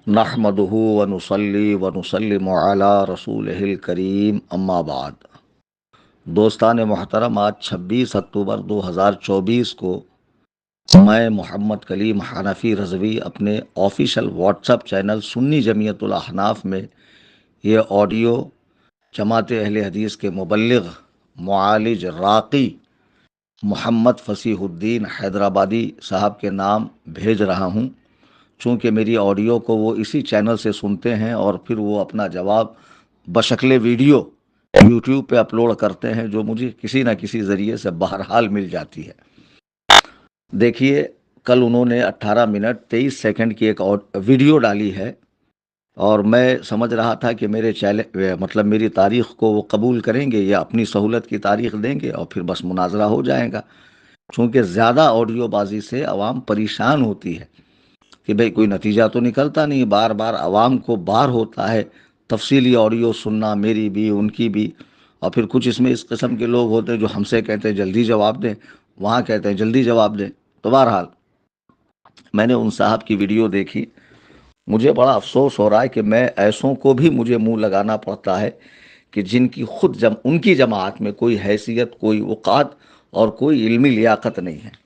نحمدہ ونصلی ونسلم علی رسولہ الکریم اما بعد۔ دوستان محترم، آج 26 اکتوبر 2024 کو میں محمد کلیم حنفی رضوی اپنے آفیشیل واٹس ایپ چینل سنی جمعیت الاحناف میں یہ آڈیو جماعت اہل حدیث کے مبلغ معالج راقی محمد فصیح الدین حیدرآبادی صاحب کے نام بھیج رہا ہوں، چونکہ میری آڈیو کو وہ اسی چینل سے سنتے ہیں اور پھر وہ اپنا جواب بشکل ویڈیو یوٹیوب پہ اپلوڈ کرتے ہیں، جو مجھے کسی نہ کسی ذریعے سے بہرحال مل جاتی ہے۔ دیکھیے، کل انہوں نے 18 منٹ 23 سیکنڈ کی ایک ویڈیو ڈالی ہے، اور میں سمجھ رہا تھا کہ میری تاریخ کو وہ قبول کریں گے یا اپنی سہولت کی تاریخ دیں گے اور پھر بس مناظرہ ہو جائے گا، چونکہ زیادہ آڈیو بازی سے عوام پریشان ہوتی ہے کہ بھئی کوئی نتیجہ تو نکلتا نہیں، بار بار عوام کو بار ہوتا ہے تفصیلی آڈیو سننا، میری بھی ان کی بھی، اور پھر کچھ اس میں اس قسم کے لوگ ہوتے ہیں جو ہم سے کہتے ہیں جلدی جواب دیں، وہاں کہتے ہیں جلدی جواب دیں۔ تو بہرحال میں نے ان صاحب کی ویڈیو دیکھی، مجھے بڑا افسوس ہو رہا ہے کہ میں ایسوں کو بھی مجھے منہ لگانا پڑتا ہے کہ جن کی ان کی جماعت میں کوئی حیثیت، کوئی وقات اور کوئی علمی لیاقت نہیں ہے۔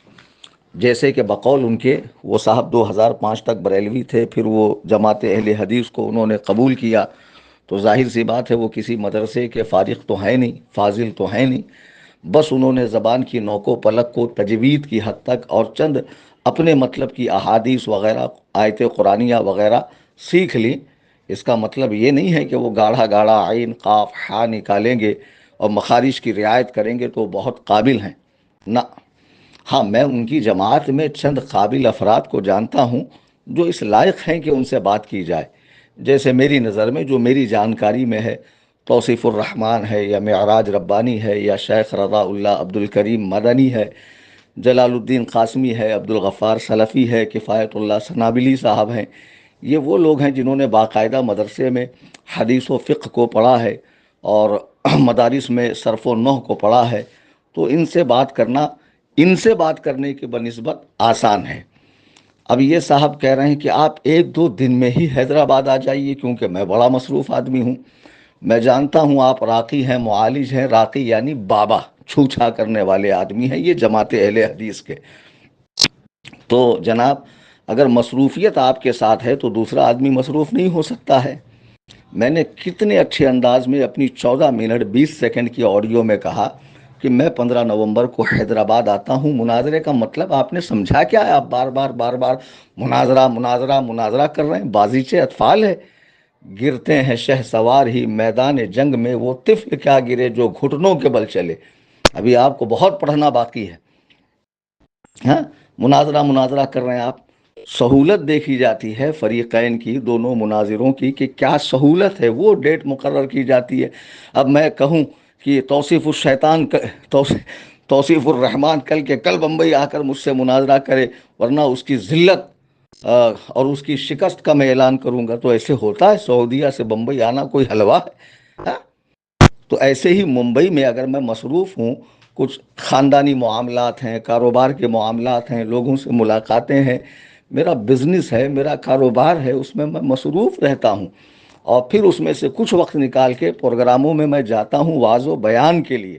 جیسے کہ بقول ان کے، وہ صاحب 2005 تک بریلوی تھے، پھر وہ جماعت اہل حدیث کو انہوں نے قبول کیا، تو ظاہر سی بات ہے وہ کسی مدرسے کے فارغ تو ہیں نہیں، فاضل تو ہیں نہیں، بس انہوں نے زبان کی نوک و پلک کو تجوید کی حد تک اور چند اپنے مطلب کی احادیث وغیرہ، آیت قرآنیہ وغیرہ سیکھ لی۔ اس کا مطلب یہ نہیں ہے کہ وہ گاڑھا گاڑھا عین قاف ہا نکالیں گے اور مخارج کی رعایت کریں گے تو بہت قابل ہیں، نہ۔ ہاں، میں ان کی جماعت میں چند قابل افراد کو جانتا ہوں جو اس لائق ہیں کہ ان سے بات کی جائے، جیسے میری نظر میں، جو میری جانکاری میں ہے، توصیف الرحمن ہے، یا معراج ربانی ہے، یا شیخ رضا اللہ عبد الکریم مدنی ہے، جلال الدین قاسمی ہے، عبد الغفار سلفی ہے، کفایت اللہ سنابلی صاحب ہیں۔ یہ وہ لوگ ہیں جنہوں نے باقاعدہ مدرسے میں حدیث و فقہ کو پڑھا ہے اور مدارس میں صرف و نحو کو پڑھا ہے، تو ان سے بات کرنے کے بنسبت آسان ہے۔ اب یہ صاحب کہہ رہے ہیں کہ آپ 1-2 دن میں ہی حیدرآباد آ جائیے، کیونکہ میں بڑا مصروف آدمی ہوں۔ میں جانتا ہوں آپ راقی ہیں، معالج ہیں، راقی یعنی بابا، چھو-چھا کرنے والے آدمی ہیں یہ جماعت اہل حدیث کے۔ تو جناب، اگر مصروفیت آپ کے ساتھ ہے تو دوسرا آدمی مصروف نہیں ہو سکتا ہے۔ میں نے کتنے اچھے انداز میں اپنی 14 منٹ 20 سیکنڈ کی آڈیو میں کہا کہ میں 15 نومبر کو حیدرآباد آتا ہوں۔ مناظرے کا مطلب آپ نے سمجھا کیا ہے؟ آپ بار بار مناظرہ مناظرہ مناظرہ کر رہے ہیں، بازیچے اطفال ہے۔ گرتے ہیں شہ سوار ہی میدان جنگ میں، وہ طفل کیا گرے جو گھٹنوں کے بل چلے۔ ابھی آپ کو بہت پڑھنا باقی ہے۔ ہاں، مناظرہ کر رہے ہیں آپ۔ سہولت دیکھی جاتی ہے فریقین کی، دونوں مناظروں کی، کہ کیا سہولت ہے، وہ ڈیٹ مقرر کی جاتی ہے۔ اب میں کہوں کہ توصیف الرحمن کل کے کل بمبئی آ کر مجھ سے مناظرہ کرے، ورنہ اس کی ذلت اور اس کی شکست کا میں اعلان کروں گا، تو ایسے ہوتا ہے؟ سعودیہ سے بمبئی آنا کوئی حلوہ ہے؟ ہاں؟ تو ایسے ہی ممبئی میں اگر میں مصروف ہوں، کچھ خاندانی معاملات ہیں، کاروبار کے معاملات ہیں، لوگوں سے ملاقاتیں ہیں، میرا بزنس ہے، میرا کاروبار ہے، اس میں مصروف رہتا ہوں، اور پھر اس میں سے کچھ وقت نکال کے پروگراموں میں میں جاتا ہوں واعظ و بیان کے لیے۔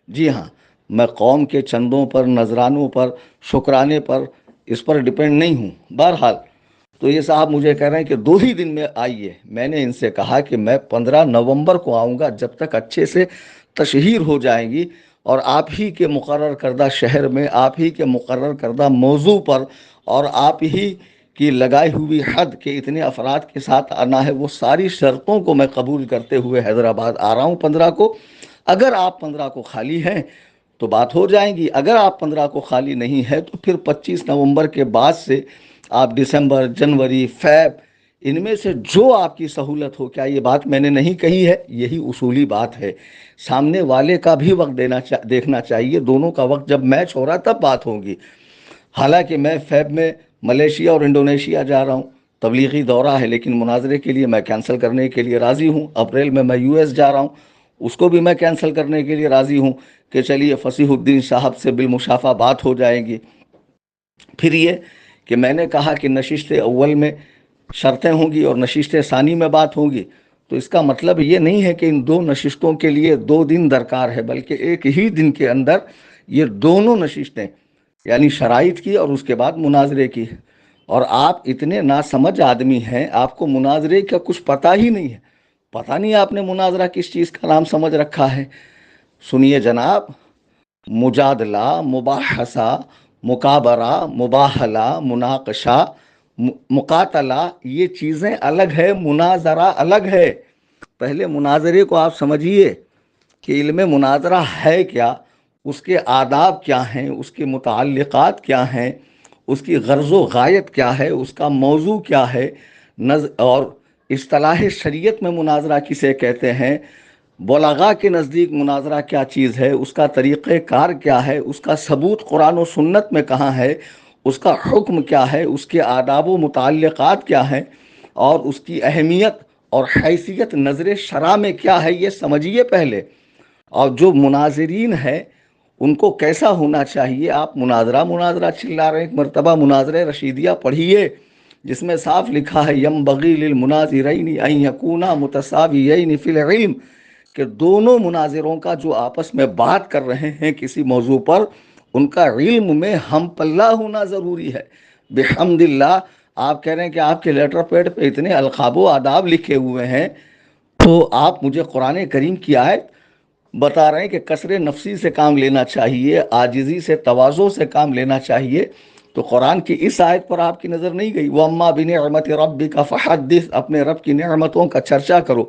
جی ہاں، میں قوم کے چندوں پر، نذرانوں پر، شکرانے پر، اس پر ڈیپینڈ نہیں ہوں۔ بہرحال، تو یہ صاحب مجھے کہہ رہے ہیں کہ 2 ہی دن میں آئیے۔ میں نے ان سے کہا کہ میں 15 نومبر کو آؤں گا، جب تک اچھے سے تشہیر ہو جائیں گی اور آپ ہی کے مقرر کردہ شہر میں، آپ ہی کے مقرر کردہ موضوع پر، اور آپ ہی کی لگائی ہوئی حد کے اتنے افراد کے ساتھ آنا ہے، وہ ساری شرطوں کو میں قبول کرتے ہوئے حیدرآباد آ رہا ہوں 15 کو۔ اگر آپ 15 کو خالی ہیں تو بات ہو جائیں گی، اگر آپ 15 کو خالی نہیں ہے تو پھر 25 نومبر کے بعد سے آپ دسمبر، جنوری، فیب، ان میں سے جو آپ کی سہولت ہو۔ کیا یہ بات میں نے نہیں کہی ہے؟ یہی اصولی بات ہے۔ سامنے والے کا بھی وقت دیکھنا چاہیے، دونوں کا وقت جب میچ ہو رہا تب بات ہوگی۔ حالانکہ میں فیب میں ملیشیا اور انڈونیشیا جا رہا ہوں، تبلیغی دورہ ہے، لیکن مناظرے کے لیے میں کینسل کرنے کے لیے راضی ہوں۔ اپریل میں یو ایس جا رہا ہوں، اس کو بھی میں کینسل کرنے کے لیے راضی ہوں کہ چلیے فصیح الدین صاحب سے بالمشافہ بات ہو جائے گی۔ پھر یہ کہ میں نے کہا کہ نشست اول میں شرطیں ہوں گی اور نشست ثانی میں بات ہوگی، تو اس کا مطلب یہ نہیں ہے کہ ان دو نشستوں کے لیے 2 دن درکار ہے، بلکہ ایک ہی دن کے اندر یہ دونوں نشستیں، یعنی شرائط کی اور اس کے بعد مناظرے کی۔ اور آپ اتنے ناسمجھ آدمی ہیں، آپ کو مناظرے کا کچھ پتہ ہی نہیں ہے، پتہ نہیں آپ نے مناظرہ کس چیز کا نام سمجھ رکھا ہے۔ سنیے جناب، مجادلہ، مباحثہ، مکابرہ، مباہلہ، مناقشہ، مقاتلہ، یہ چیزیں الگ ہے، مناظرہ الگ ہے۔ پہلے مناظرے کو آپ سمجھیے کہ علم مناظرہ ہے کیا، اس کے آداب کیا ہیں، اس کے متعلقات کیا ہیں، اس کی غرض و غایت کیا ہے، اس کا موضوع کیا ہے، اور اصطلاح شریعت میں مناظرہ کسے کہتے ہیں، بلغاء کے نزدیک مناظرہ کیا چیز ہے، اس کا طریقہ کار کیا ہے، اس کا ثبوت قرآن و سنت میں کہاں ہے، اس کا حکم کیا ہے، اس کے آداب و متعلقات کیا ہیں، اور اس کی اہمیت اور حیثیت نظر شرع میں کیا ہے، یہ سمجھیے پہلے۔ اور جو مناظرین ہیں ان کو کیسا ہونا چاہیے، آپ مناظرہ مناظرہ چلا رہے ہیں۔ ایک مرتبہ مناظرہ رشیدیہ پڑھیے جس میں صاف لکھا ہے ینبغی للمناظرین ان یکونا متساویین فی العلم، کہ دونوں مناظروں کا جو آپس میں بات کر رہے ہیں کسی موضوع پر، ان کا علم میں ہم پلہ ہونا ضروری ہے۔ بحمد اللہ، آپ کہہ رہے ہیں کہ آپ کے لیٹر پیڈ پہ اتنے القاب و آداب لکھے ہوئے ہیں، تو آپ مجھے قرآن کریم کی آیت بتا رہے ہیں کہ کسر نفسی سے کام لینا چاہیے، عاجزی سے، تواضع سے کام لینا چاہیے، تو قرآن کی اس آیت پر آپ کی نظر نہیں گئی۔ وَأَمَّا بِنِعْمَةِ رَبِّكَ فَحَدِّثْ، اپنے رب کی نعمتوں کا چرچا کرو۔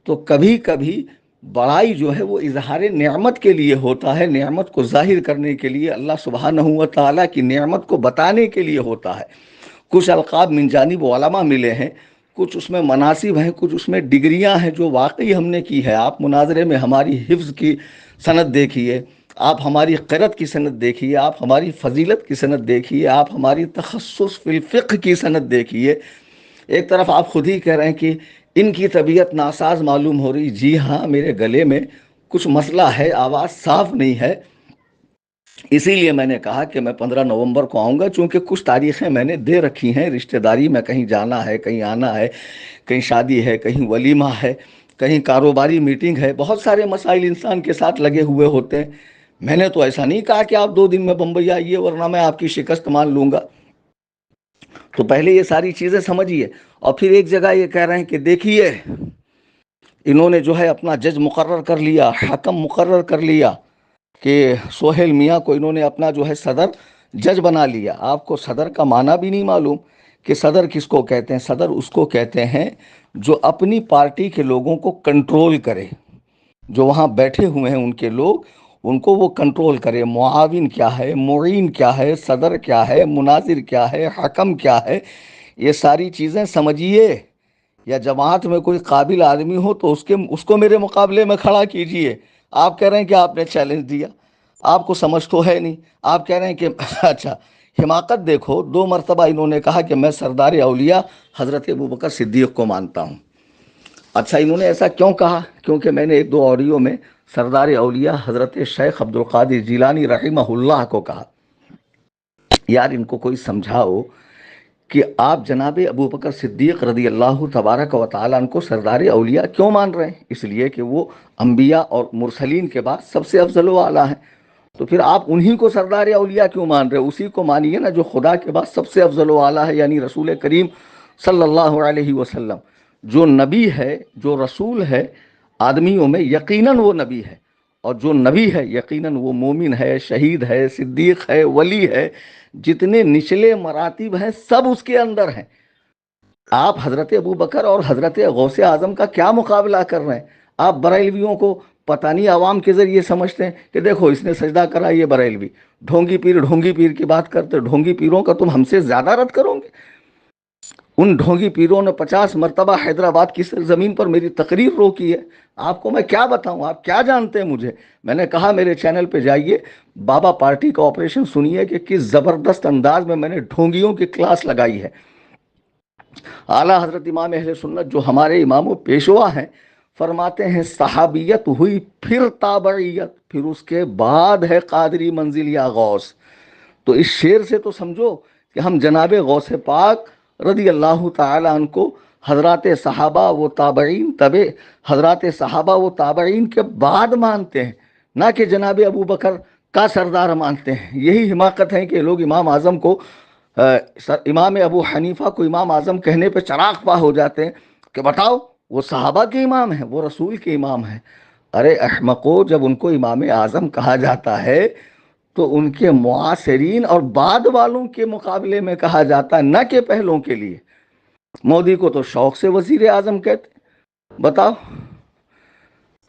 تو کبھی کبھی بڑائی جو ہے وہ اظہار نعمت کے لیے ہوتا ہے، نعمت کو ظاہر کرنے کے لیے، اللہ سبحانہ و تعالیٰ کی نعمت کو بتانے کے لیے ہوتا ہے۔ کچھ القاب من جانب علماء ملے ہیں، کچھ اس میں مناصب ہیں، کچھ اس میں ڈگریاں ہیں جو واقعی ہم نے کی ہے۔ آپ مناظرے میں ہماری حفظ کی سند دیکھیے، آپ ہماری قرأت کی سند دیکھیے، آپ ہماری فضیلت کی سند دیکھیے، آپ ہماری تخصص فی الفقہ کی سند دیکھیے۔ ایک طرف آپ خود ہی کہہ رہے ہیں کہ ان کی طبیعت ناساز معلوم ہو رہی۔ جی ہاں، میرے گلے میں کچھ مسئلہ ہے، آواز صاف نہیں ہے، اسی لیے میں نے کہا کہ میں 15 نومبر کو آؤں گا، چونکہ کچھ تاریخیں میں نے دے رکھی ہیں، رشتہ داری میں کہیں جانا ہے، کہیں آنا ہے، کہیں شادی ہے، کہیں ولیمہ ہے، کہیں کاروباری میٹنگ ہے، بہت سارے مسائل انسان کے ساتھ لگے ہوئے ہوتے ہیں۔ میں نے تو ایسا نہیں کہا کہ آپ 2 دن میں بمبئی آئیے ورنہ میں آپ کی شکست مان لوں گا۔ تو پہلے یہ ساری چیزیں سمجھیے، اور پھر ایک جگہ یہ کہہ رہے ہیں کہ دیکھیے انہوں نے جو ہے اپنا جج مقرر کر لیا، حکم مقرر کر لیا، کہ سہیل میاں کو انہوں نے اپنا جو ہے صدر جج بنا لیا۔ آپ کو صدر کا معنی بھی نہیں معلوم کہ صدر کس کو کہتے ہیں۔ صدر اس کو کہتے ہیں جو اپنی پارٹی کے لوگوں کو کنٹرول کرے، جو وہاں بیٹھے ہوئے ہیں ان کے لوگ، ان کو وہ کنٹرول کرے۔ معاون کیا ہے، معین کیا ہے، صدر کیا ہے، مناظر کیا ہے، حکم کیا ہے، یہ ساری چیزیں سمجھیے۔ یا جماعت میں کوئی قابل آدمی ہو تو اس کو میرے مقابلے میں کھڑا کیجئے۔ آپ کہہ رہے ہیں کہ آپ نے چیلنج دیا، آپ کو سمجھ تو ہے نہیں۔ آپ کہہ رہے ہیں کہ اچھا، حماقت دیکھو، 2 مرتبہ انہوں نے کہا کہ میں سردار اولیاء حضرت ابوبکر صدیق کو مانتا ہوں۔ اچھا، انہوں نے ایسا کیوں کہا؟ کیونکہ میں نے 1-2 آڈیو میں سردار اولیاء حضرت شیخ عبد القادر جیلانی رحمہ اللہ کو کہا۔ یار ان کو کوئی سمجھاؤ کہ آپ جناب ابوبکر صدیق رضی اللہ تبارک و تعالیٰ عنہ کو سردار اولیاء کیوں مان رہے ہیں؟ اس لیے کہ وہ انبیاء اور مرسلین کے بعد سب سے افضل و اعلیٰ ہیں۔ تو پھر آپ انہی کو سردار اولیاء کیوں مان رہے ہیں؟ اسی کو مانیے نا جو خدا کے بعد سب سے افضل و اعلیٰ ہے، یعنی رسول کریم صلی اللہ علیہ وسلم۔ جو نبی ہے، جو رسول ہے آدمیوں میں، یقیناً وہ نبی ہے، اور جو نبی ہے یقیناً وہ مومن ہے، شہید ہے، صدیق ہے، ولی ہے، جتنے نچلے مراتب ہیں سب اس کے اندر ہیں۔ آپ حضرت ابوبکر اور حضرت غوث اعظم کا کیا مقابلہ کر رہے ہیں؟ آپ بریلویوں کو پتہ نہیں عوام کے ذریعے سمجھتے ہیں کہ دیکھو اس نے سجدہ کرا، یہ بریلوی ڈھونگی پیر کی بات کرتے، ڈھونگی پیروں کا تم ہم سے زیادہ رد کرو گے؟ ان ڈھونگی پیروں نے 50 مرتبہ حیدرآباد کی زمین پر میری تقریر روکی ہے۔ آپ کو میں کیا بتاؤں؟ آپ کیا جانتے ہیں مجھے؟ میں نے کہا میرے چینل پہ جائیے، بابا پارٹی کا آپریشن سنیے کہ کس زبردست انداز میں نے ڈھونگیوں کی کلاس لگائی ہے۔ اعلیٰ حضرت امام اہل سنت جو ہمارے امام و پیشوا ہیں فرماتے ہیں صحابیت ہوئی، پھر تابعیت، پھر اس کے بعد ہے قادری منزل یا غوث۔ تو اس شعر سے تو سمجھو کہ ہم جناب غوث پاک رضی اللہ تعالی عنہ کو حضرات صحابہ و تابعین حضرات صحابہ و تابعین کے بعد مانتے ہیں، نہ کہ جناب ابو بکر کا سردار مانتے ہیں۔ یہی حماقت ہے کہ لوگ امام اعظم کو امام ابو حنیفہ کو امام اعظم کہنے پہ چراغ پا ہو جاتے ہیں کہ بتاؤ وہ صحابہ کے امام ہیں، وہ رسول کے امام ہیں۔ ارے احمقو، جب ان کو امام اعظم کہا جاتا ہے تو ان کے معاصرین اور بعد والوں کے مقابلے میں کہا جاتا ہے، نہ کہ پہلوں کے لیے۔ مودی کو تو شوق سے وزیر اعظم کہتے، بتاؤ،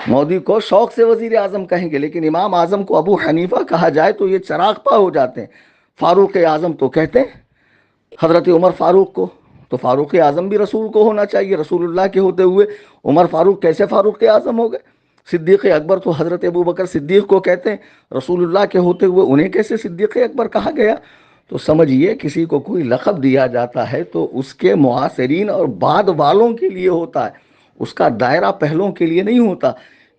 مودی کو شوق سے وزیر اعظم کہیں گے، لیکن امام اعظم کو ابو حنیفہ کہا جائے تو یہ چراغ پا ہو جاتے ہیں۔ فاروق اعظم تو کہتے ہیں حضرت عمر فاروق کو، تو فاروق اعظم بھی رسول کو ہونا چاہیے، رسول اللہ کے ہوتے ہوئے عمر فاروق کیسے فاروق اعظم ہو گئے؟ صدیق اکبر تو حضرت ابو بکر صدیق کو کہتے ہیں، رسول اللہ کے ہوتے ہوئے انہیں کیسے صدیق اکبر کہا گیا؟ تو سمجھیے، کسی کو کوئی لقب دیا جاتا ہے تو اس کے معاصرین اور بعد والوں کے لیے ہوتا ہے، اس کا دائرہ پہلوں کے لیے نہیں ہوتا۔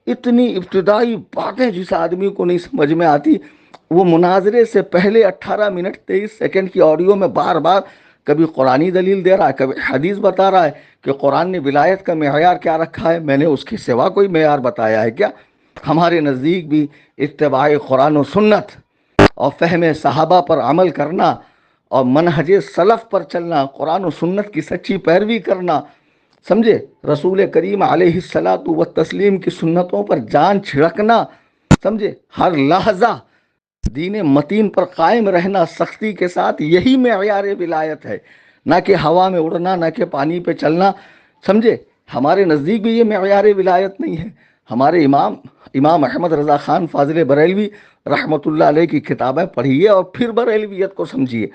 اتنی ابتدائی باتیں جس آدمی کو نہیں سمجھ میں آتی، وہ مناظرے سے پہلے 18 منٹ 23 سیکنڈ کی آڈیو میں بار بار کبھی قرآنی دلیل دے رہا ہے، کبھی حدیث بتا رہا ہے کہ قرآن نے ولایت کا معیار کیا رکھا ہے، میں نے اس کے سوا کوئی معیار بتایا ہے کیا؟ ہمارے نزدیک بھی اتباع قرآن و سنت اور فہم صحابہ پر عمل کرنا اور منہج سلف پر چلنا، قرآن و سنت کی سچی پیروی کرنا، سمجھے، رسول کریم علیہ الصلاۃ والتسلیم کی سنتوں پر جان چھڑکنا، سمجھے، ہر لحظہ دین متین پر قائم رہنا سختی کے ساتھ، یہی معیار ولایت ہے، نہ کہ ہوا میں اڑنا، نہ کہ پانی پہ چلنا، سمجھے۔ ہمارے نزدیک بھی یہ معیار ولایت نہیں ہے۔ ہمارے امام احمد رضا خان فاضل بریلوی رحمۃ اللہ علیہ کی کتابیں پڑھیے اور پھر بریلویت کو سمجھیے۔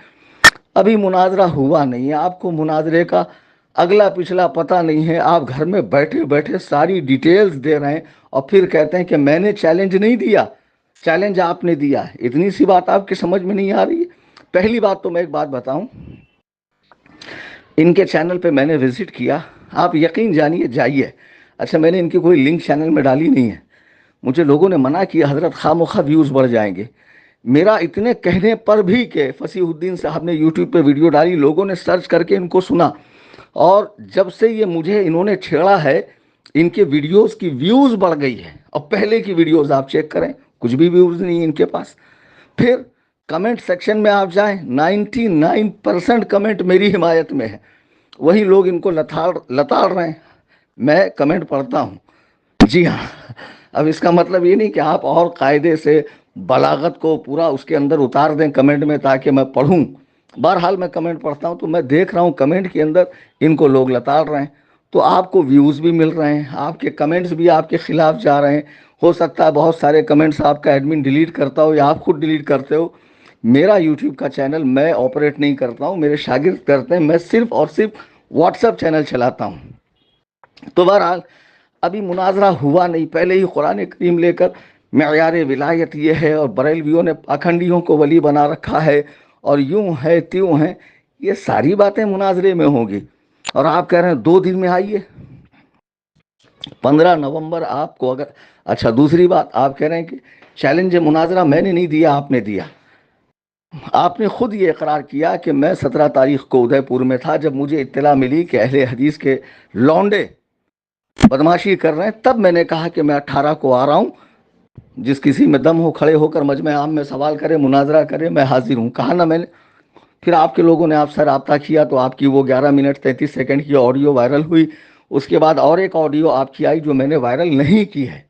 ابھی مناظرہ ہوا نہیں ہے، آپ کو مناظرے کا اگلا پچھلا پتہ نہیں ہے، آپ گھر میں بیٹھے بیٹھے ساری ڈیٹیلز دے رہے ہیں اور پھر کہتے ہیں کہ میں نے چیلنج نہیں دیا، چیلنج آپ نے دیا ہے۔ اتنی سی بات آپ کی سمجھ میں نہیں آ رہی ہے؟ پہلی بات تو میں ایک بات بتاؤں، ان کے چینل پہ میں نے وزٹ کیا، آپ یقین جانیے، جائیے۔ اچھا، میں نے ان کی کوئی لنک چینل میں ڈالی نہیں ہے، مجھے لوگوں نے منع کیا حضرت خواہ مخواہ ویوز بڑھ جائیں گے۔ میرا اتنے کہنے پر بھی کہ فصیح الدین صاحب نے یوٹیوب پہ ویڈیو ڈالی، لوگوں نے سرچ کر کے ان کو سنا، اور جب سے یہ مجھے انہوں نے چھیڑا ہے، ان کے ویڈیوز کی ویوز بڑھ گئی ہے۔ اور پہلے کی ویڈیوز آپ چیک کریں، کچھ بھی ویوز نہیں ان کے پاس۔ پھر کمنٹ سیکشن میں آپ جائیں، 99% کمنٹ میری حمایت میں ہے، وہی لوگ ان کو لتاڑ رہے ہیں۔ میں کمنٹ پڑھتا ہوں، جی ہاں۔ اب اس کا مطلب یہ نہیں کہ آپ اور قاعدے سے بلاغت کو پورا اس کے اندر اتار دیں کمنٹ میں تاکہ میں پڑھوں۔ بہرحال میں کمنٹ پڑھتا ہوں تو میں دیکھ رہا ہوں کمنٹ کے اندر ان کو لوگ لتاڑ رہے ہیں، تو آپ کو ویوز بھی مل رہے ہیں، آپ کے کمنٹس بھی آپ کے خلاف جا رہے ہیں۔ ہو سکتا ہے بہت سارے کمنٹس آپ کا ایڈمن ڈیلیٹ کرتا ہو یا آپ خود ڈیلیٹ کرتے ہو۔ میرا یوٹیوب کا چینل میں آپریٹ نہیں کرتا ہوں، میرے شاگرد کرتے ہیں، میں صرف اور صرف واٹس ایپ چینل چلاتا ہوں۔ تو بہرحال ابھی مناظرہ ہوا نہیں، پہلے ہی قرآن کریم لے کر معیار ولایت یہ ہے، اور بریلویوں نے پاکھنڈیوں کو ولی بنا رکھا ہے، اور یوں ہے تیوں ہے، یہ ساری باتیں مناظرے میں ہوں گی۔ اور آپ کہہ رہے ہیں 2 دن میں آئیے، 15 نومبر آپ کو اگر، اچھا دوسری بات، آپ کہہ رہے ہیں کہ چیلنج مناظرہ میں نے نہیں دیا، آپ نے دیا۔ آپ نے خود یہ اقرار کیا کہ میں 17 تاریخ کو ادے پور میں تھا، جب مجھے اطلاع ملی کہ اہل حدیث کے لونڈے بدماشی کر رہے ہیں، تب میں نے کہا کہ میں 18 کو آ رہا ہوں، جس کسی میں دم ہو کھڑے ہو کر مجمع عام میں سوال کرے، مناظرہ کرے، میں حاضر ہوں، کہا نا میں نے۔ پھر آپ کے لوگوں نے آپ سے رابطہ کیا تو آپ کی وہ 11 منٹ 33 سیکنڈ کی آڈیو وائرل ہوئی۔ اس کے بعد اور ایک آڈیو آپ کی آئی جو میں نے وائرل نہیں کی ہے،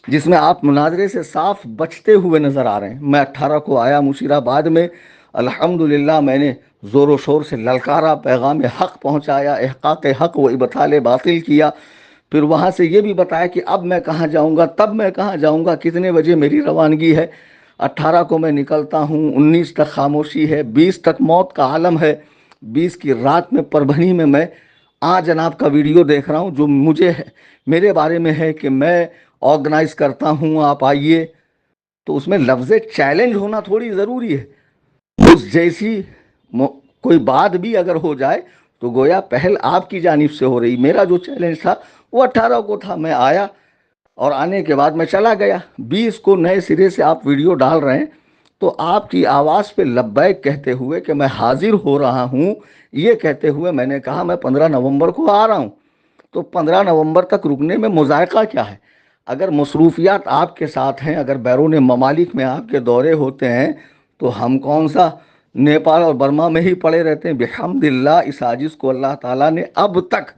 جس میں آپ مناظرے سے صاف بچتے ہوئے نظر آ رہے ہیں۔ میں 18 کو آیا مشیر آباد میں، الحمدللہ میں نے زور و شور سے للکارا، پیغام حق پہنچایا، احقاق حق و ابطال باطل کیا، پھر وہاں سے یہ بھی بتایا کہ اب میں کہاں جاؤں گا، تب میں کہاں جاؤں گا، کتنے بجے میری روانگی ہے۔ 18 کو میں نکلتا ہوں، 19 تک خاموشی ہے، 20 تک موت کا عالم ہے، 20 کی رات میں پربھنی میں جناب کا ویڈیو دیکھ رہا ہوں، جو مجھے میرے بارے میں ہے کہ میں آرگنائز کرتا ہوں، آپ آئیے۔ تو اس میں لفظ چیلنج ہونا تھوڑی ضروری ہے، اس جیسی کوئی بات بھی اگر ہو جائے تو گویا پہل آپ کی جانب سے ہو رہی۔ میرا جو چیلنج تھا وہ 18 کو تھا، میں آیا اور آنے کے بعد میں چلا گیا۔ 20 کو نئے سرے سے آپ ویڈیو ڈال رہے ہیں، تو آپ کی آواز پہ لبیک کہتے ہوئے کہ میں حاضر ہو رہا ہوں، یہ کہتے ہوئے میں نے کہا میں 15 نومبر کو آ رہا ہوں، تو 15 نومبر تک رکنے میں مذائقہ کیا ہے؟ اگر مصروفیات آپ کے ساتھ ہیں، اگر بیرون ممالک میں آپ کے دورے ہوتے ہیں، تو ہم کون سا نیپال اور برما میں ہی پڑے رہتے ہیں؟ بحمد اللہ اس عاجز کو اللہ تعالیٰ نے اب تک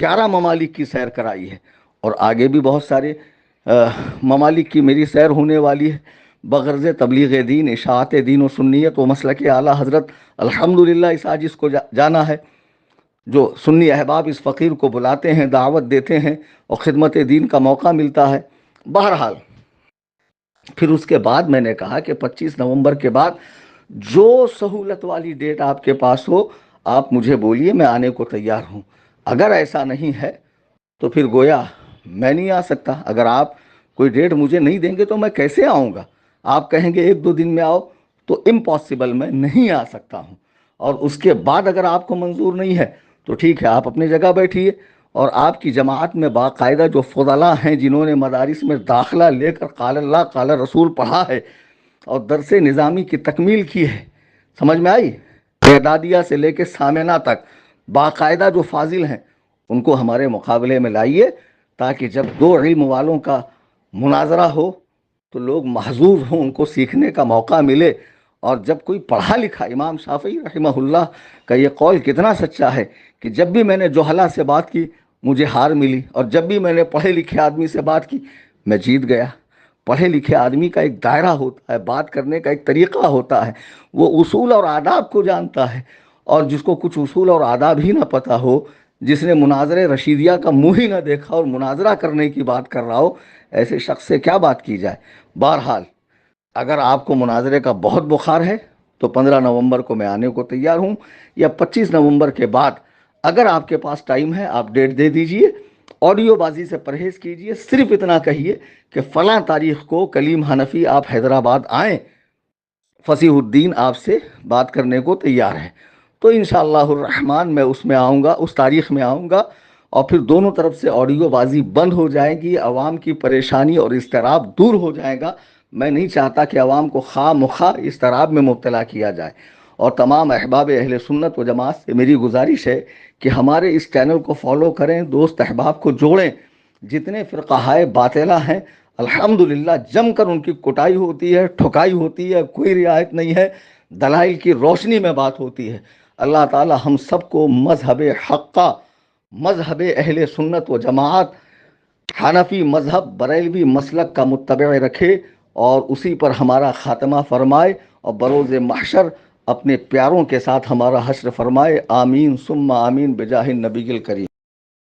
11 ممالک کی سیر کرائی ہے، اور آگے بھی بہت سارے ممالک کی میری سیر ہونے والی ہے، بغرض تبلیغ دین، اشاعت دین و سنیت و مسلک اعلیٰ حضرت الحمدللہ اس عاجز کو جانا ہے، جو سنی احباب اس فقیر کو بلاتے ہیں، دعوت دیتے ہیں اور خدمت دین کا موقع ملتا ہے۔ بہرحال پھر اس کے بعد میں نے کہا کہ 25 نومبر کے بعد جو سہولت والی ڈیٹ آپ کے پاس ہو آپ مجھے بولیے، میں آنے کو تیار ہوں۔ اگر ایسا نہیں ہے تو پھر گویا میں نہیں آ سکتا۔ اگر آپ کوئی ڈیٹ مجھے نہیں دیں گے تو میں کیسے آؤں گا؟ آپ کہیں گے 1-2 دن میں آؤ تو امپاسبل، میں نہیں آ سکتا ہوں۔ اور اس کے بعد اگر آپ کو منظور نہیں ہے تو ٹھیک ہے، آپ اپنی جگہ بیٹھیے، اور آپ کی جماعت میں باقاعدہ جو فضلاء ہیں جنہوں نے مدارس میں داخلہ لے کر قال اللہ قال رسول پڑھا ہے اور درس نظامی کی تکمیل کی ہے، سمجھ میں آئی؟ اعدادیہ سے لے کے سامنہ تک باقاعدہ جو فاضل ہیں ان کو ہمارے مقابلے میں لائیے، تاکہ جب دو علم والوں کا مناظرہ ہو تو لوگ محظوظ ہوں، ان کو سیکھنے کا موقع ملے۔ اور جب کوئی پڑھا لکھا، امام شافعی رحمہ اللہ کا یہ قول کتنا سچا ہے کہ جب بھی میں نے جوہلا سے بات کی مجھے ہار ملی، اور جب بھی میں نے پڑھے لکھے آدمی سے بات کی میں جیت گیا۔ پڑھے لکھے آدمی کا ایک دائرہ ہوتا ہے، بات کرنے کا ایک طریقہ ہوتا ہے، وہ اصول اور آداب کو جانتا ہے، اور جس کو کچھ اصول اور آداب ہی نہ پتہ ہو، جس نے مناظرے رشیدیہ کا منہ ہی نہ دیکھا اور مناظرہ کرنے کی بات کر رہا ہو، ایسے شخص سے کیا بات کی جائے؟ بہرحال اگر آپ کو مناظرے کا بہت بخار ہے تو 15 نومبر کو میں آنے کو تیار ہوں، یا 25 نومبر کے بعد اگر آپ کے پاس ٹائم ہے آپ ڈیٹ دے دیجئے۔ آڈیو بازی سے پرہیز کیجئے، صرف اتنا کہیے کہ فلاں تاریخ کو کلیم حنفی آپ حیدرآباد آئیں، فصیح الدین آپ سے بات کرنے کو تیار ہے۔ تو انشاءاللہ الرحمن میں اس میں آؤں گا، اس تاریخ میں آؤں گا، اور پھر دونوں طرف سے آڈیو بازی بند ہو جائے گی، عوام کی پریشانی اور اضطراب دور ہو جائے گا۔ میں نہیں چاہتا کہ عوام کو خواہ مخواہ اضطراب میں مبتلا کیا جائے، اور تمام احباب اہل سنت و جماعت سے میری گزارش ہے کہ ہمارے اس چینل کو فالو کریں، دوست احباب کو جوڑیں۔ جتنے فرقہائے باطلہ ہیں الحمدللہ جم کر ان کی کٹائی ہوتی ہے، ٹھکائی ہوتی ہے، کوئی رعایت نہیں ہے، دلائل کی روشنی میں بات ہوتی ہے۔ اللہ تعالی ہم سب کو مذہب حقہ، مذہب اہل سنت و جماعت، حنفی مذہب، بریلوی مسلک کا متبع رکھے، اور اسی پر ہمارا خاتمہ فرمائے، اور بروز محشر اپنے پیاروں کے ساتھ ہمارا حشر فرمائے۔ آمین ثم آمین بجاہ النبی الکریم۔